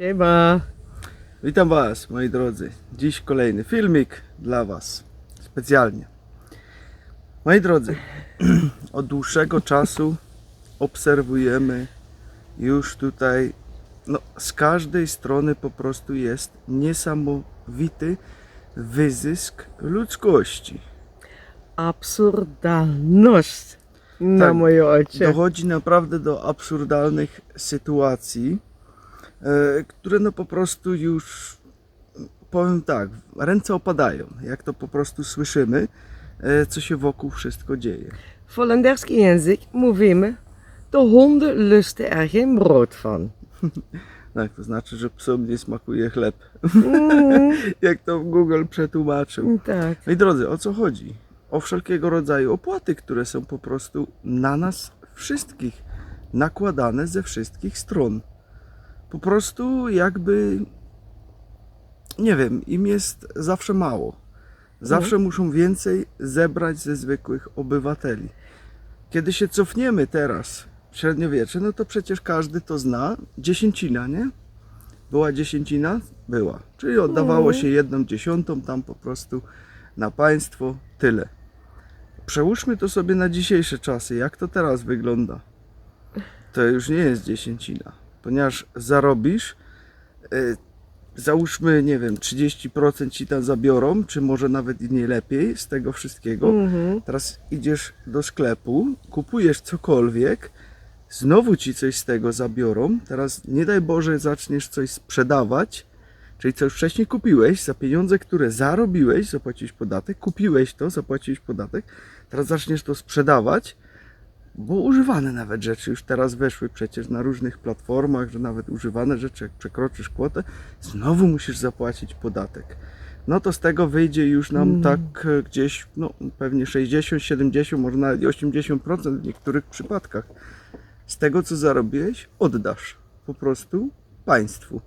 Siema. Witam Was, moi drodzy. Dziś kolejny filmik dla Was. Specjalnie. Moi drodzy, od dłuższego czasu obserwujemy już tutaj, z każdej strony po prostu jest niesamowity wyzysk ludzkości. Absurdalność na Tak, moje oczy. Dochodzi naprawdę do absurdalnych sytuacji, które po prostu już, powiem tak, ręce opadają, jak to po prostu słyszymy, co się wokół wszystko dzieje. W Holenderski język mówimy, de honden lusten er geen brood van. Tak, to znaczy, że psom nie smakuje chleb. Jak to Google przetłumaczył. Tak. Moi drodzy, o co chodzi? O wszelkiego rodzaju opłaty, które są po prostu na nas wszystkich nakładane ze wszystkich stron. Po prostu jakby, nie wiem, im jest zawsze mało. Zawsze muszą więcej zebrać ze zwykłych obywateli. Kiedy się cofniemy teraz w średniowiecze, no to przecież każdy to zna. Dziesięcina, nie? Była dziesięcina? Była. Czyli oddawało się 1/10 tam po prostu na państwo. Tyle. Przełóżmy to sobie na dzisiejsze czasy. Jak to teraz wygląda? To już nie jest dziesięcina. Ponieważ zarobisz, załóżmy, nie wiem, 30% ci tam zabiorą, czy może nawet i nie lepiej z tego wszystkiego. Teraz idziesz do sklepu, kupujesz cokolwiek, znowu ci coś z tego zabiorą. Teraz nie daj Boże zaczniesz coś sprzedawać, czyli co już wcześniej kupiłeś, za pieniądze, które zarobiłeś, zapłaciłeś podatek, kupiłeś to, zapłaciłeś podatek, teraz zaczniesz to sprzedawać, bo używane nawet rzeczy już teraz weszły przecież na różnych platformach, że nawet używane rzeczy, jak przekroczysz kwotę, znowu musisz zapłacić podatek. No to z tego wyjdzie już nam tak gdzieś, pewnie 60, 70, może nawet 80% w niektórych przypadkach. Z tego, co zarobiłeś, oddasz po prostu państwu.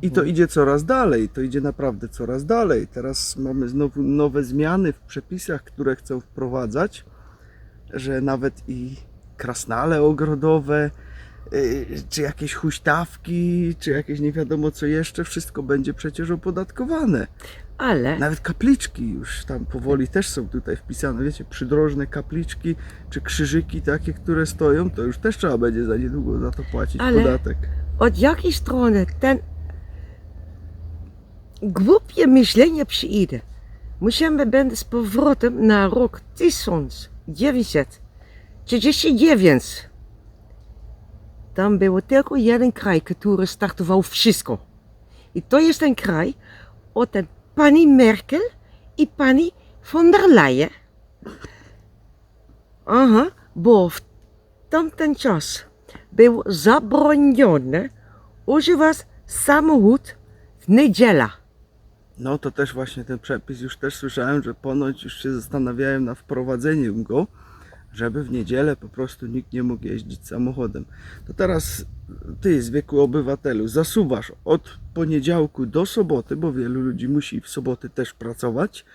I to idzie coraz dalej, to idzie naprawdę coraz dalej. Teraz mamy znowu nowe zmiany w przepisach, które chcą wprowadzać, że nawet i krasnale ogrodowe, czy jakieś huśtawki, czy jakieś nie wiadomo co jeszcze, wszystko będzie przecież opodatkowane. Ale Nawet kapliczki już tam powoli też są tutaj wpisane, wiecie, przydrożne kapliczki, czy krzyżyki takie, które stoją, to już też trzeba będzie za niedługo za to płacić podatek. od jakiej strony ten głupie myślenie przyjdzie? Musimy być z powrotem na rok 1939. Tam był tylko jeden kraj, który startował wszystko. I to jest ten kraj od pani Merkel i pani von der Leyen. Aha, bo w tamten czas było zabronione używać samochód w niedzielę. No to też właśnie ten przepis, już też słyszałem, że ponoć już się zastanawiałem nad wprowadzeniem go, żeby w niedzielę po prostu nikt nie mógł jeździć samochodem. To teraz ty, zwykły obywatelu, zasuwasz od poniedziałku do soboty, bo wielu ludzi musi w soboty też pracować,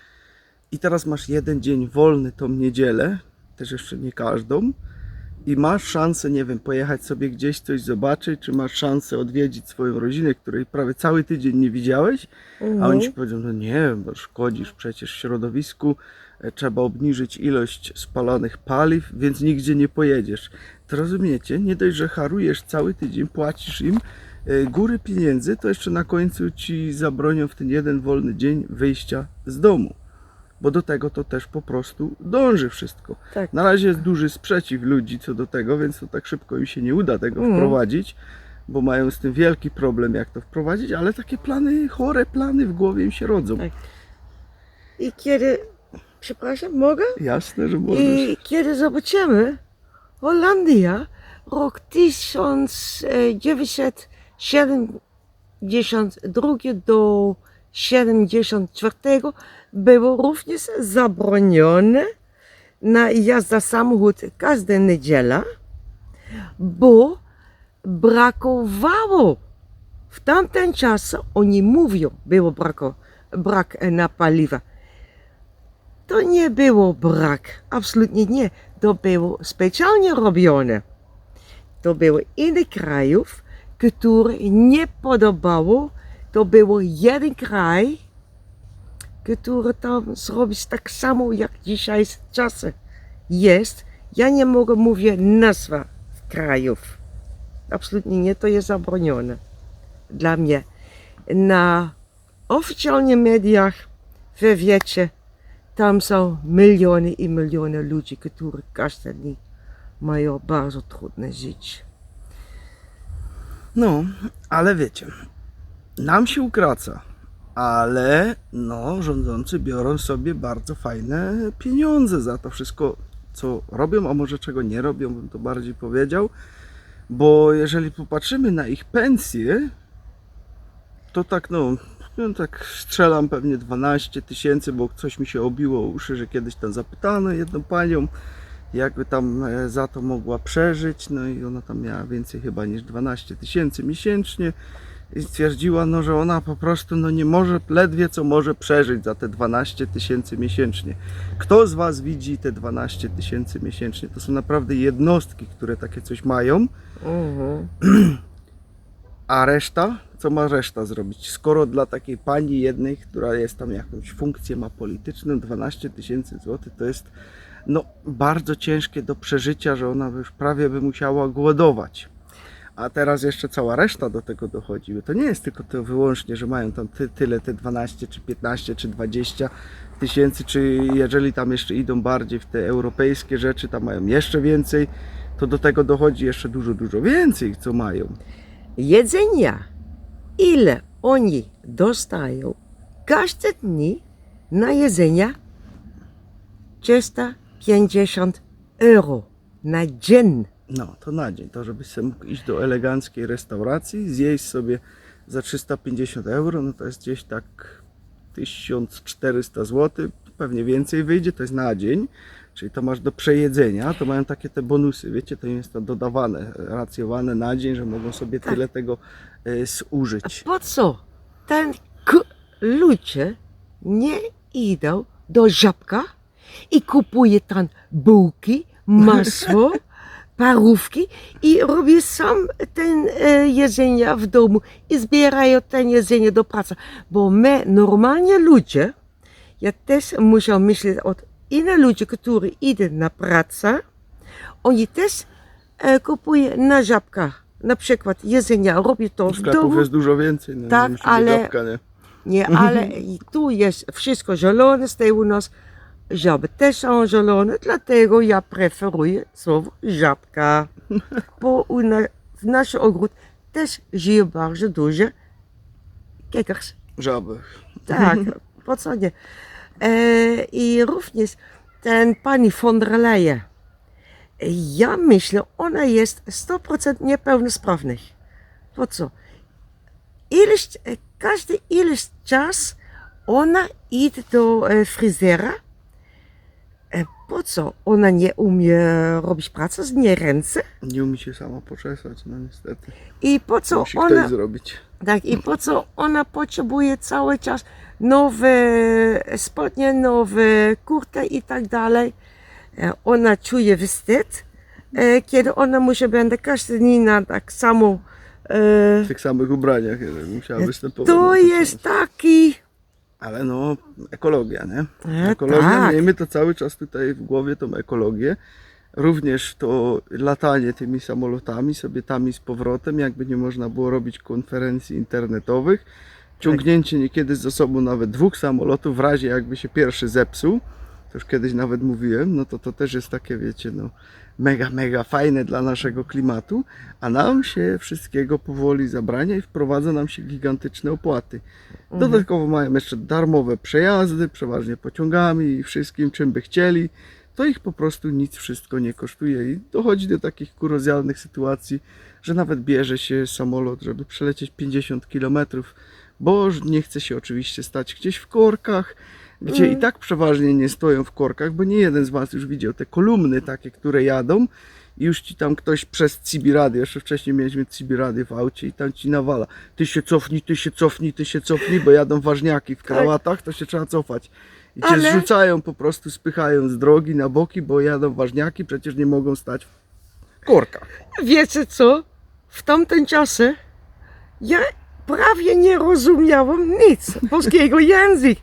i teraz masz jeden dzień wolny tą niedzielę, też jeszcze nie każdą, i masz szansę, nie wiem, pojechać sobie gdzieś coś zobaczyć, czy masz szansę odwiedzić swoją rodzinę, której prawie cały tydzień nie widziałeś, a oni ci powiedzą, no nie, bo szkodzisz przecież środowisku, trzeba obniżyć ilość spalanych paliw, więc nigdzie nie pojedziesz. To rozumiecie, nie dość, że harujesz cały tydzień, płacisz im góry pieniędzy, to jeszcze na końcu ci zabronią w ten jeden wolny dzień wyjścia z domu. Bo do tego to też po prostu dąży wszystko. Tak. Na razie jest duży sprzeciw ludzi co do tego, więc to tak szybko im się nie uda tego wprowadzić, bo mają z tym wielki problem, jak to wprowadzić, ale takie plany, chore plany w głowie im się rodzą. Tak. I kiedy, przepraszam, mogę? Jasne, że możesz. I kiedy zobaczymy Holandia, rok 1972 do 74 było również zabronione na jazda samochód każdą niedzielę, bo brakowało. W tamten czas, oni mówią, było brak na paliwa. To nie było brak, absolutnie nie. To było specjalnie robione. To było innych krajów, który nie podobało, to był jeden kraj, który tam zrobić tak samo jak dzisiaj czasy jest. Ja nie mogę mówić nazwa krajów. Absolutnie nie, to jest zabronione dla mnie. Na oficjalnych mediach, wy wiecie, tam są miliony i miliony ludzi, którzy każdy dzień mają bardzo trudne życie. No, ale wiecie, nam się ukraca, ale no, rządzący biorą sobie bardzo fajne pieniądze za to wszystko, co robią, a może czego nie robią, bym to bardziej powiedział, bo jeżeli popatrzymy na ich pensje, to tak tak strzelam pewnie 12 000, bo coś mi się obiło o uszy, że kiedyś tam zapytano jedną panią, jakby tam za to mogła przeżyć, no i ona tam miała więcej chyba niż 12 000 miesięcznie i stwierdziła, no, że ona po prostu nie może, ledwie co może przeżyć za te 12 000 miesięcznie. Kto z Was widzi te 12 000 miesięcznie? To są naprawdę jednostki, które takie coś mają. A reszta? Co ma reszta zrobić? Skoro dla takiej pani jednej, która jest tam jakąś funkcję ma polityczną, 12 000 złotych to jest bardzo ciężkie do przeżycia, że ona już prawie by musiała głodować. A teraz jeszcze cała reszta do tego dochodzi. To nie jest tylko to wyłącznie, że mają tam tyle, te 12, czy 15, czy 20 000, czy jeżeli tam jeszcze idą bardziej w te europejskie rzeczy, tam mają jeszcze więcej, to do tego dochodzi jeszcze dużo więcej, co mają. Jedzenia, ile oni dostają każdy dzień na jedzenie 350 euro na dzień. No, to na dzień. To żebyś sobie mógł iść do eleganckiej restauracji, zjeść sobie za 350 euro, no to jest gdzieś tak 1400 zł, pewnie więcej wyjdzie, to jest na dzień. Czyli to masz do przejedzenia, to mają takie te bonusy, wiecie, to im jest to dodawane, racjowane na dzień, że mogą sobie tyle tego zużyć. A po co ten ludzie nie idą do Żabka i kupuje tam bułki, masło, parówki i robi sam ten jedzenie w domu i zbierają ten jedzenie do pracy. Bo my, normalnie ludzie, ja też muszę myśleć o innych ludzi, którzy idą na pracę, oni też kupują na Żabkach. Na przykład jedzenia, robią to w sklepów domu. jest dużo więcej, Tak, nie musi ale- być Żabka, nie? Nie, ale i tu jest wszystko zielone, z tej u nas żaby też są zielone, dlatego ja preferuję słowo żabka. Bo w naszym ogród też żyją bardzo dużo kiekers. Żaby. Tak, po co nie? I również ten pani von der Leyen, ja myślę, ona jest 100% niepełnosprawna. Po co? Każdy ileś czas ona idzie do fryzjera. Po co? Ona nie umie robić pracy z nie ręce. Nie umie się sama poczesać, no niestety. I po co Musi ona... ktoś zrobić. Tak, i po co ona potrzebuje cały czas nowe spodnie, nowe kurtki i tak dalej. Ona czuje wstyd, kiedy ona musi będzie każdy dzień na tak samo. W tych samych ubraniach, jeżeli musiała występować. To jest taki. Ale ekologia, nie? Ekologia, Tak. miejmy to cały czas tutaj w głowie, tą ekologię. Również to latanie tymi samolotami, sobie tam i z powrotem, jakby nie można było robić konferencji internetowych. Ciągnięcie niekiedy ze sobą nawet 2 samolotów, w razie jakby się pierwszy zepsuł. To już kiedyś nawet mówiłem, no to też jest takie, wiecie, mega fajne dla naszego klimatu, a nam się wszystkiego powoli zabrania i wprowadza nam się gigantyczne opłaty. Dodatkowo mają jeszcze darmowe przejazdy, przeważnie pociągami i wszystkim, czym by chcieli. To ich po prostu nic wszystko nie kosztuje i dochodzi do takich kuriozalnych sytuacji, że nawet bierze się samolot, żeby przelecieć 50 km, bo nie chce się oczywiście stać gdzieś w korkach, gdzie i tak przeważnie nie stoją w korkach, bo nie jeden z Was już widział te kolumny takie, które jadą i już ci tam ktoś przez CB radio, jeszcze wcześniej mieliśmy CB radio w aucie i tam ci nawala: ty się cofnij, ty się cofnij, ty się cofnij, bo jadą ważniaki w krawatach, to się trzeba cofać. I cię Ale- zrzucają po prostu, spychają z drogi na boki, bo jadą ważniaki, przecież nie mogą stać w korkach. Wiecie co? W tamtym czasie ja prawie nie rozumiałam nic polskiego języka.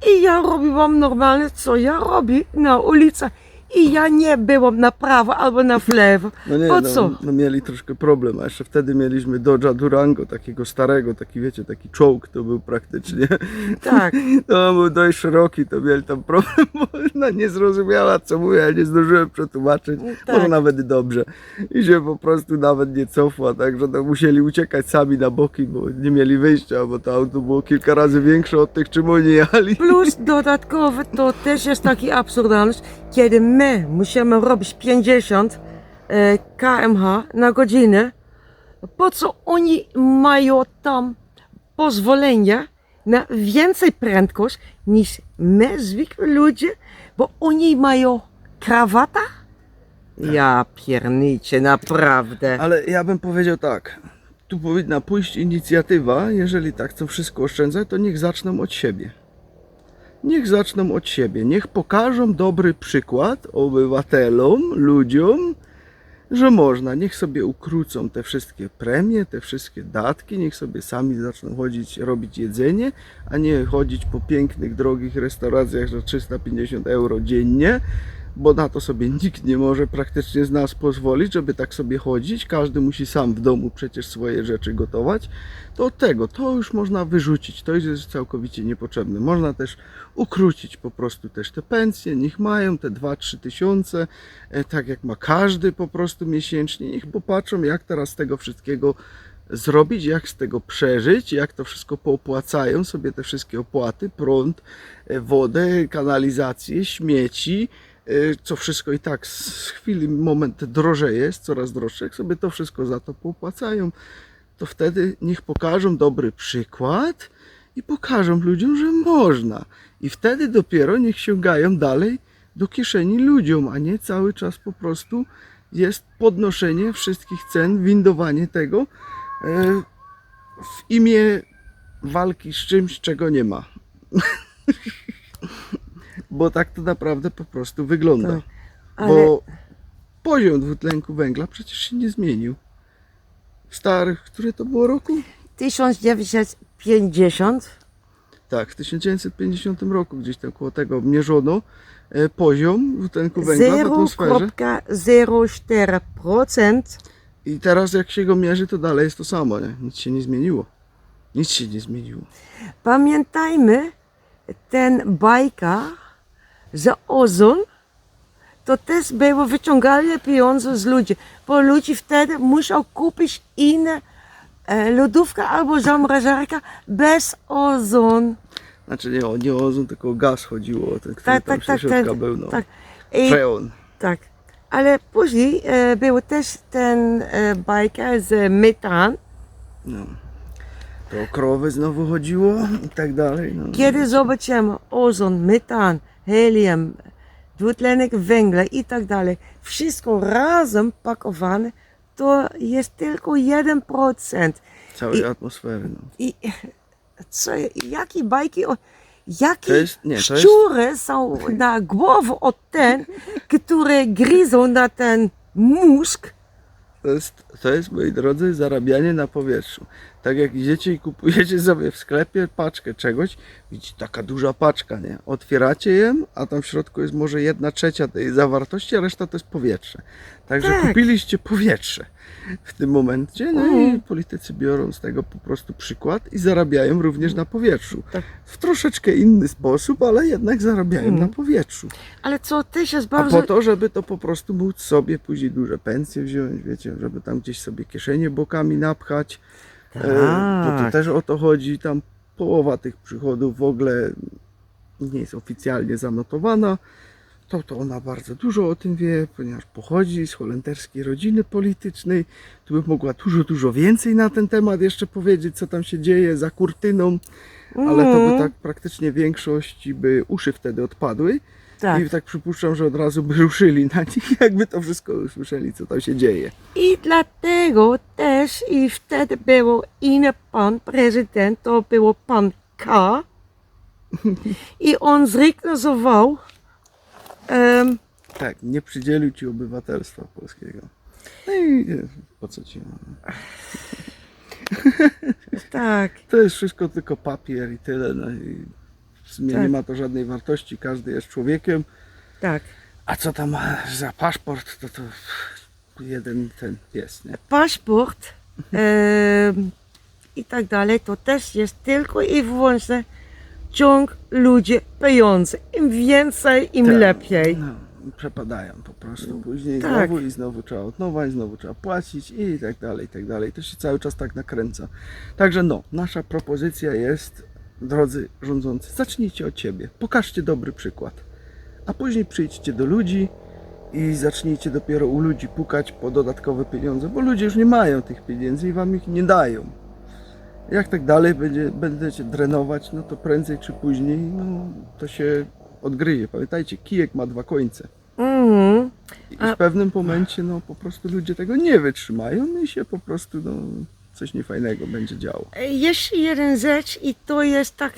I ja robiłam normalnie, co ja robię na ulicy. I ja nie byłam na prawo albo na lewo. No nie, Po co? no mieli troszkę problem, a jeszcze wtedy mieliśmy Dodge'a Durango, takiego starego, taki wiecie, taki czołg to był praktycznie. Tak. To był dość szeroki, to mieli tam problem, bo ona nie zrozumiała co mówię, ja nie zdążyłem przetłumaczyć, Tak. może nawet i dobrze. I się po prostu nawet nie cofła, także to musieli uciekać sami na boki, bo nie mieli wyjścia, bo to auto było kilka razy większe od tych, czym oni jechali. Plus dodatkowo to też jest taki absurdalność, kiedy my musimy robić 50 km/h na godzinę, po co oni mają tam pozwolenie na więcej prędkość niż my, zwykli ludzie, bo oni mają krawata? Ja pierniczę, naprawdę. Ale ja bym powiedział tak, tu powinna pójść inicjatywa, jeżeli tak chcą wszystko oszczędzać, to niech zaczną od siebie. Niech zaczną od siebie, niech pokażą dobry przykład obywatelom, ludziom, że można. Niech sobie ukrócą te wszystkie premie, te wszystkie datki, niech sobie sami zaczną chodzić, robić jedzenie, a nie chodzić po pięknych, drogich restauracjach za 350 euro dziennie, bo na to sobie nikt nie może praktycznie z nas pozwolić, żeby tak sobie chodzić. Każdy musi sam w domu przecież swoje rzeczy gotować. To od tego, to już można wyrzucić, to już jest całkowicie niepotrzebne. Można też ukrócić po prostu też te pensje, niech mają te 2-3 tysiące, tak jak ma każdy po prostu miesięcznie. Niech popatrzą, jak teraz z tego wszystkiego zrobić, jak z tego przeżyć, jak to wszystko poopłacają sobie te wszystkie opłaty, prąd, wodę, kanalizację, śmieci, co wszystko i tak z chwili, moment drożeje, jest coraz droższe, jak sobie to wszystko za to poopłacają, to wtedy niech pokażą dobry przykład i pokażą ludziom, że można. I wtedy dopiero niech sięgają dalej do kieszeni ludziom, a nie cały czas po prostu jest podnoszenie wszystkich cen, windowanie tego w imię walki z czymś, czego nie ma. Bo tak to naprawdę po prostu wygląda. Tak, ale- Bo poziom dwutlenku węgla przecież się nie zmienił. W starych, które to było roku? 1950. Tak, w 1950 roku gdzieś tam koło tego mierzono poziom dwutlenku węgla w atmosferze. 0,04%. I teraz jak się go mierzy, to dalej jest to samo, nie? Nic się nie zmieniło. Nic się nie zmieniło. Pamiętajmy, ten bajka za ozon, to też było wyciąganie pieniędzy z ludzi, bo ludzie wtedy muszą kupić inne lodówka albo zamrażarka bez ozon. Znaczy nie o ozon, tylko o gaz chodziło, o ten, który Tak, tam tak, tak, się środka tak, był, no. tak. I, Freon. tak. Ale później był też ten bajka z metan. No. To o krowy znowu chodziło i tak dalej. No. Kiedy zobaczymy ozon, metan, helium, dwutlenek węgla i tak dalej, wszystko razem pakowane, to jest tylko 1%. Całej atmosfery. No. I co, jakie bajki, jakie To jest- nie, to jest- szczury są na głowę od ten, które gryzą na ten mózg. To jest, moi drodzy, zarabianie na powietrzu. Tak jak idziecie i kupujecie sobie w sklepie paczkę czegoś, widzicie, taka duża paczka, nie? Otwieracie ją, a tam w środku jest może 1/3 tej zawartości, a reszta to jest powietrze. Także Tak. kupiliście powietrze w tym momencie, no i politycy biorą z tego po prostu przykład i zarabiają również na powietrzu. Tak. W troszeczkę inny sposób, ale jednak zarabiają na powietrzu. Ale co też jest A bardzo... po to, żeby to po prostu móc sobie później duże pensje wziąć, wiecie, żeby tam gdzieś sobie kieszenie bokami napchać. Bo to Tak. też o to chodzi. Tam połowa tych przychodów w ogóle nie jest oficjalnie zanotowana. To ona bardzo dużo o tym wie, ponieważ pochodzi z holenderskiej rodziny politycznej. Tu by mogła dużo więcej na ten temat jeszcze powiedzieć, co tam się dzieje za kurtyną. Ale to by tak praktycznie większości by uszy wtedy odpadły. Tak. I tak przypuszczam, że od razu by ruszyli na nich, jakby to wszystko usłyszeli, co tam się dzieje. I dlatego też i wtedy był inny pan prezydent, to był pan K. I on zrezygnował. Tak, nie przydzielił ci obywatelstwa polskiego. No i po co ci? Tak, To jest wszystko tylko papier i tyle. No i w sumie Tak. nie ma to żadnej wartości, każdy jest człowiekiem. tak. A co tam za paszport, to jeden ten pies, nie? Paszport i tak dalej, to też jest tylko i wyłącznie ciąg ludzi, pieniądze. Im więcej, im Tak. lepiej. No, przepadają po prostu. Później Tak. znowu i znowu trzeba od nowa i znowu trzeba płacić i tak dalej, i tak dalej. To się cały czas tak nakręca. Także no, nasza propozycja jest, drodzy rządzący, zacznijcie od siebie. Pokażcie dobry przykład. A później przyjdźcie do ludzi i zacznijcie dopiero u ludzi pukać po dodatkowe pieniądze, bo ludzie już nie mają tych pieniędzy i wam ich nie dają. Jak tak dalej będziecie drenować, no to prędzej czy później no, to się odgryje. Pamiętajcie, kijek ma dwa końce. Mhm. I w pewnym momencie no, po prostu ludzie tego nie wytrzymają no i się po prostu no, coś niefajnego będzie działo. Jeszcze jeden rzecz i to jest tak,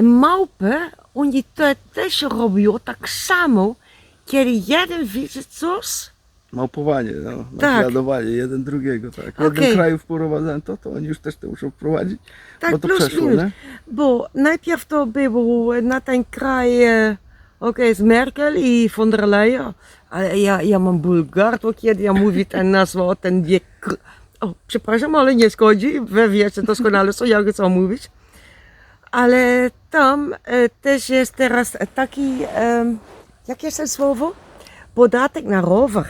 małpy, oni to też robią tak samo, kiedy jeden widzi coś, Małpowanie, no, Tak. naśladowanie jeden drugiego, tak. W jednym Okej. kraju wprowadzałem to oni już też to muszą wprowadzić, tak bo to plus przeszło, minus, nie? bo najpierw to było na ten kraj, z Merkel i von der Leyen, ale ja mam Bułgar, to kiedy ja mówię ten nazwę, ten wiek, przepraszam, ale nie szkodzi, wy wiecie doskonale, co ja chcę mówić. Ale tam też jest teraz taki, jakie jest to słowo? Podatek na rower.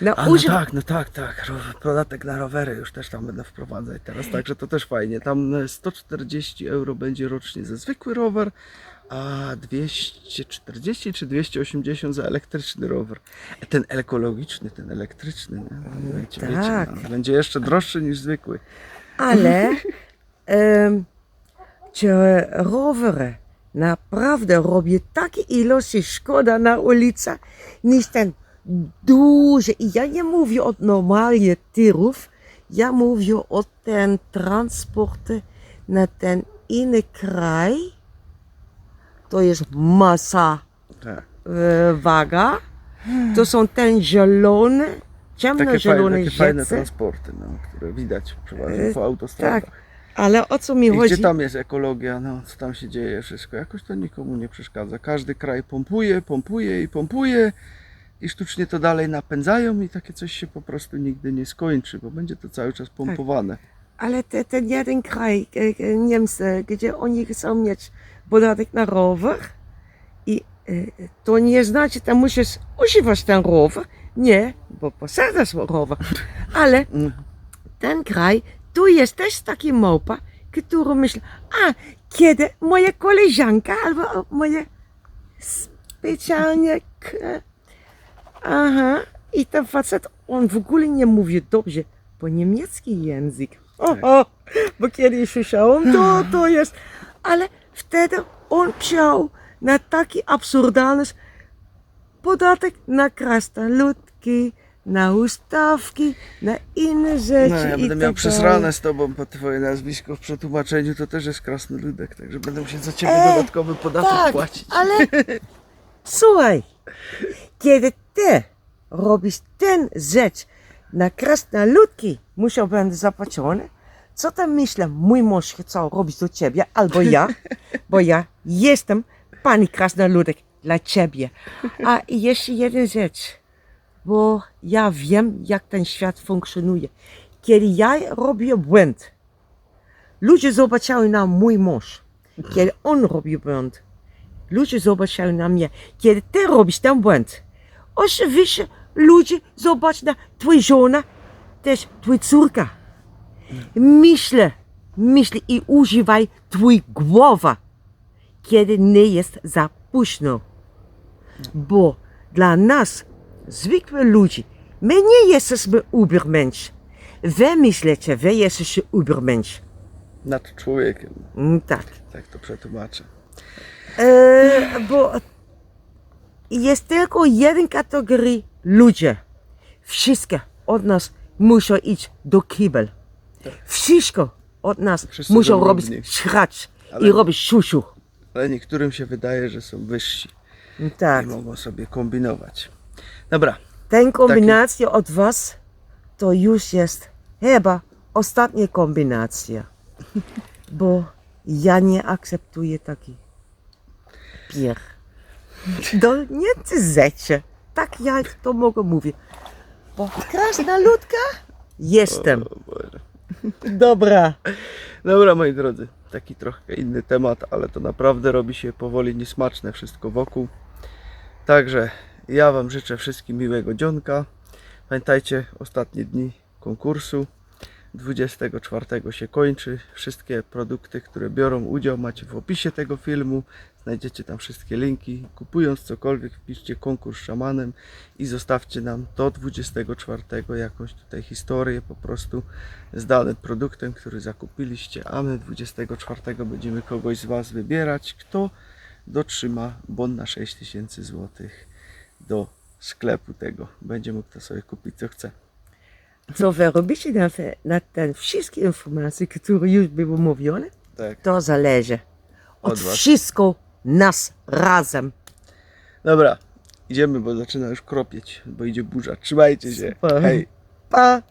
Na A no tak. Podatek na rowery już też tam będę wprowadzać teraz, także to też fajnie. Tam 140 euro będzie rocznie za zwykły rower, a 240 czy 280 za elektryczny rower. Ten ekologiczny, ten elektryczny, nie? Wiecie, tak. no, będzie jeszcze droższy niż zwykły. Ale czy rowery naprawdę robią takie ilości szkoda na ulicach niż ten duży. I ja nie mówię o normalnie tirów, ja mówię o ten transporty na ten inny kraj. To jest masa Tak. waga. To są ten zielone, ciemnozielone Takie fajne rzece. transporty, no, które widać przeważnie po autostradach. Tak, ale o co mi I chodzi? gdzie tam jest ekologia, no co tam się dzieje, wszystko, jakoś to nikomu nie przeszkadza. Każdy kraj pompuje i sztucznie to dalej napędzają i takie coś się po prostu nigdy nie skończy, bo będzie to cały czas pompowane. Ale ten jeden kraj, Niemcy, gdzie oni chcą mieć podatek na rower i to nie znaczy, że musisz używać ten rower. Nie, bo posiadasz rower. Ale ten kraj, tu jest też taki małpa, który myśli, kiedy moja koleżanka albo moje specjalnie i ten facet, on w ogóle nie mówi dobrze po niemiecki język. Bo kiedy słyszałam, to jest. Ale wtedy on wziął na taki absurdalny podatek na krasnoludki, na ustawki, na inne rzeczy. No ja i będę tak miał dalej. przesrane z tobą, po twoje nazwisko w przetłumaczeniu to też jest krasnoludek, także będę musiał za ciebie dodatkowy podatek Tak, płacić. ale słuchaj, kiedy ty robisz ten rzecz na krasnoludki, musiał będę zapłacony, co tam myślę, mój mąż chce robić do ciebie, albo ja, bo ja jestem pani krasnoludek dla ciebie. A jeszcze jedna rzecz, bo ja wiem, jak ten świat funkcjonuje. Kiedy ja robię błąd, ludzie zobaczyli na mój mąż. Kiedy on robi błąd, ludzie zobaczyli na mnie. Kiedy ty robisz ten błąd, oczywiście ludzie zobaczą na twoja żona, też twoja córka. Myśl i używaj twojej głowy, kiedy nie jest za późno. Bo dla nas, zwykłych ludzi, my nie jesteśmy Ubermensch. Wy myślicie, wy jesteście Ubermensch. Nad człowiekiem, Tak. tak to przetłumaczę. Bo jest tylko jedna kategoria ludzie. Wszystkie od nas muszą iść do kibel. Wszystko od nas Wszyscy muszą są robić równi. schracz Ale- i robić siusiu. Ale niektórym się wydaje, że są wyżsi Tak. i mogą sobie kombinować. Dobra, Ten kombinacja od was to już jest chyba ostatnia kombinacja, bo ja nie akceptuję taki pier. Do nie zecie. Tak ja to mogę mówić. Bo krasnoludka jestem. O Boże. Dobra. Dobra, moi drodzy, taki trochę inny temat, ale to naprawdę robi się powoli niesmaczne wszystko wokół. Także ja Wam życzę wszystkim miłego dzionka. Pamiętajcie, ostatnie dni konkursu. 24 się kończy. Wszystkie produkty, które biorą udział, macie w opisie tego filmu. Znajdziecie tam wszystkie linki. Kupując cokolwiek, wpiszcie konkurs szamanem i zostawcie nam do 24 jakąś tutaj historię po prostu z danym produktem, który zakupiliście, a my 24 będziemy kogoś z Was wybierać, kto dotrzyma bon na 6000 zł do sklepu tego. Będzie mógł to sobie kupić co chce. Co wy robicie na te wszystkie informacje, które już były mówione? Tak. To zależy od Od was. wszystko nas razem. Dobra, idziemy, bo zaczyna już kropieć, bo idzie burza. Trzymajcie się. Super. Hej. Pa!